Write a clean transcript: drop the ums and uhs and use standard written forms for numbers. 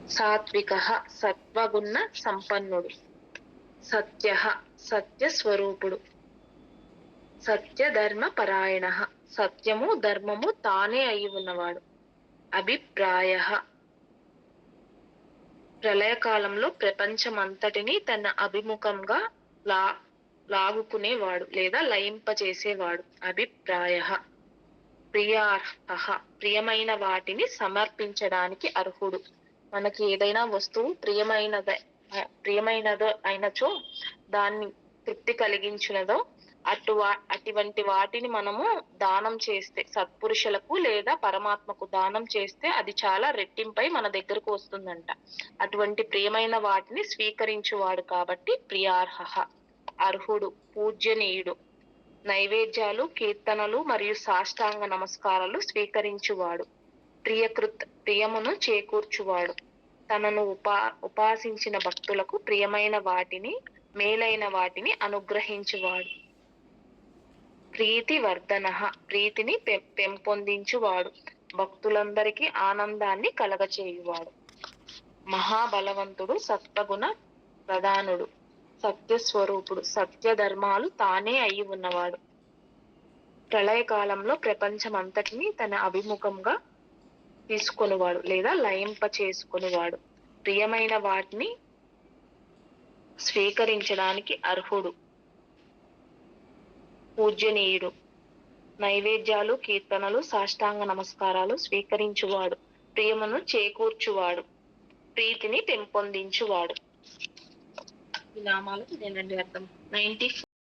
సాత్వికః సత్వగుణ సంపన్నుడు. సత్యః సత్యస్వరూపుడు. సత్యధర్మ పరాయణః సత్యము ధర్మము తానే అయి ఉన్నవాడు. అభిప్రాయః ప్రళయకాలంలో ప్రపంచమంతటిని తన అభిముఖంగా లాగుకునేవాడు లేదా లయింపచేసేవాడు. అభిప్రాయః ప్రియార్హః ప్రియమైన వాటిని సమర్పించడానికి అర్హుడు. మనకి ఏదైనా వస్తువు ప్రియమైనదో అయినచో, దాన్ని తృప్తి కలిగించినదో అటువంటి వాటిని మనము దానం చేస్తే, సత్పురుషులకు లేదా పరమాత్మకు దానం చేస్తే అది చాలా రెట్టింపై మన దగ్గరకు వస్తుందంట. అటువంటి ప్రియమైన వాటిని స్వీకరించువాడు కాబట్టి ప్రియార్హః అర్హుడు, పూజ్యనీయుడు. నైవేద్యాలు, కీర్తనలు మరియు సాష్టాంగ నమస్కారాలు స్వీకరించువాడు. ప్రియమును చేకూర్చువాడు. తనను ఉపాసించిన భక్తులకు ప్రియమైన వాటిని, మేలైన వాటిని అనుగ్రహించువాడు. ప్రీతివర్ధనః ప్రీతిని పెంపొందించువాడు. భక్తులందరికీ ఆనందాన్ని కలగచేయువాడు. మహాబలవంతుడు, సత్వగుణ ప్రధానుడు, సత్యస్వరూపుడు, సత్యధర్మాలు తానే అయి ఉన్నవాడు. ప్రళయకాలంలో ప్రపంచమంతటిని తన అభిముఖంగా తీసుకొనివాడు లేదా లయింప చేసుకునివాడు. ప్రియమైన వాటిని స్వీకరించడానికి అర్హుడు, పూజ్యనీయుడు. నైవేద్యాలు, కీర్తనలు, సాష్టాంగ నమస్కారాలు స్వీకరించువాడు. ప్రియమును చేకూర్చువాడు. ప్రీతిని పెంపొందించువాడు. ఈ నామాలకు ఇదేనండి అర్థం. 94